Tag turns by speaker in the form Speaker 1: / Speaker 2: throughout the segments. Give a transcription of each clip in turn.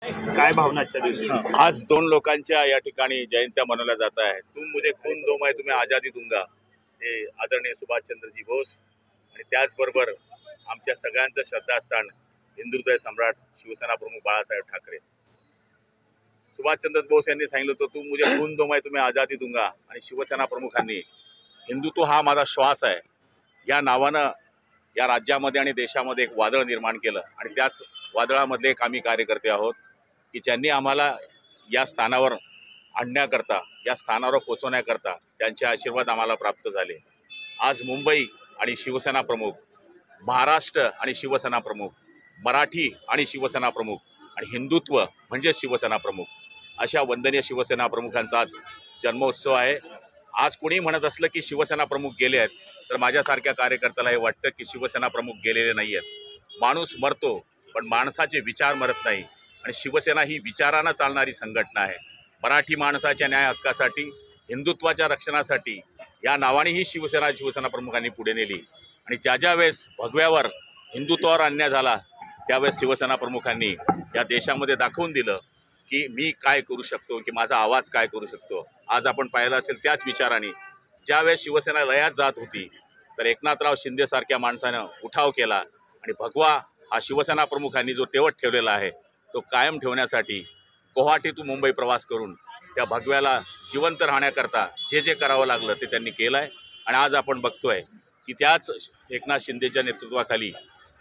Speaker 1: काय भावना आजच्या दिवशी?
Speaker 2: आज दोन लोकांच्या या ठिकाणी जयंत्या मनवल्या जात आहे. तुम मुझे खून दो मैं तुम्हें आजादी दूंगा, हे आदरणीय सुभाषचंद्रजी बोस आणि त्याचबरोबर आमच्या सगळ्यांचं श्रद्धास्थान हिंदुहृदय सम्राट शिवसेना प्रमुख बाळासाहेब ठाकरे. सुभाषचंद्र बोस यांनी सांगितलं होतं, तुम मुझे खून दो मैं तुम्हें आजादी दूंगा, आणि शिवसेना प्रमुखांनी हिंदुत्व हा माझा श्वास आहे या नावानं या राज्यामध्ये आणि देशामध्ये एक वादळ निर्माण केलं. आणि त्याच वादळामधले एक आम्ही कार्यकर्ते आहोत की ज्यांनी आम्हाला या स्थानावर आणण्याकरता, या स्थानावर पोहोचवण्याकरता त्यांचे आशीर्वाद आम्हाला प्राप्त झाले. आज मुंबई आणि शिवसेना प्रमुख, महाराष्ट्र आणि शिवसेना प्रमुख, मराठी आणि शिवसेना प्रमुख आणि हिंदुत्व म्हणजे शिवसेना प्रमुख अशा वंदनीय शिवसेना प्रमुखांचा आज जन्मोत्सव आहे. आज कोणी म्हणत असलं की शिवसेना प्रमुख गेले आहेत, तर माझ्यासारख्या कार्यकर्त्याला हे वाटतं की शिवसेना प्रमुख गेलेले नाही आहेत. माणूस मरतो पण माणसाचे विचार मरत नाही, आणि शिवसेना ही विचारानं चालणारी संघटना आहे. मराठी माणसाच्या न्याय हक्कासाठी, हिंदुत्वाच्या रक्षणासाठी या नावाने ही शिवसेना प्रमुखांनी पुढे नेली. आणि ज्या वेळेस भगव्यावर हिंदुत्वावर अन्याय झाला त्यावेळेस शिवसेना प्रमुखांनी या देशामध्ये दाखवून दिलं की मी काय करू शकतो, की माझा आवाज काय करू शकतो. आज आपण पाहिलं असेल त्याच विचाराने ज्यावेळेस शिवसेना लयात जात होती तर एकनाथराव शिंदे सारख्या माणसानं उठाव केला, आणि भगवा हा शिवसेना प्रमुखांनी जो तेवत ठेवलेला आहे तो कायम ठेवण्यासाठी गुवाहाटी टू मुंबई प्रवास करून त्या भगव्याला जिवंत राहण्याकरता जे जे करावं लागलं ते त्यांनी केलं आहे. आणि आज आपण बघतोय की त्याच एकनाथ शिंदेच्या नेतृत्वाखाली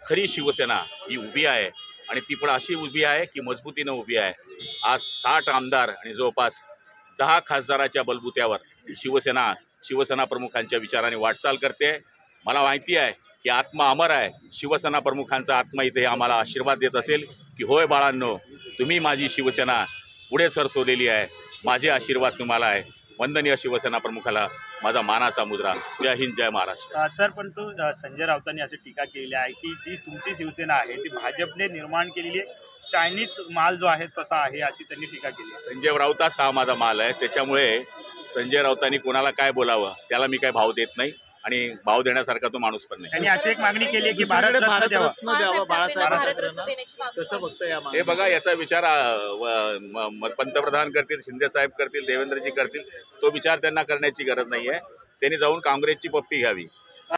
Speaker 2: खरी शिवसेना ही उभी आहे, आणि ती पण अशी उभी आहे की मजबूतीनं उभी आहे. आज 60 आमदार आणि जवळपास 10 खासदाराच्या बलबुत्यावर शिवसेना प्रमुखांच्या विचाराने वाटचाल करते. मला माहिती आहे की आत्मा अमर आहे. शिवसेना प्रमुखांचा आत्मा इथे आम्हाला आशीर्वाद देत असेल की होय बाळांनो, तुम्ही माझी शिवसेना पुढे सरसवलेली आहे, माझे आशीर्वाद तुम्हाला आहे. वंदनीय शिवसेना प्रमुखाला माझा मानाचा मुद्रा. जय हिंद, जय महाराष्ट्र.
Speaker 1: सर, पण तो संजय राऊतांनी अशी टीका केली आहे की जी तुमची शिवसेना आहे ती भाजपने निर्माण केलेली चायनीज माल जो आहे तसा आहे, अशी त्यांनी टीका केली.
Speaker 2: संजय राऊताच हा माझा माल आहे, त्याच्यामुळे संजय राऊतांनी कोणाला काय बोलावं त्याला मी काय भाव देत नाही, आणि भाव देण्यासारखा तो माणूस पण नाही.
Speaker 1: त्यांनी अशी एक मागणी केली आहे की भारतरत्न द्यावा बाळासाहेब.
Speaker 3: कसं बघतं या
Speaker 2: हे बघा, याचा विचार पंतप्रधान करतील, शिंदे साहेब करतील, देवेंद्रजी करतील. तो विचार त्यांना करण्याची गरज नाही आहे. त्यांनी जाऊन काँग्रेसची पप्पी घ्यावी.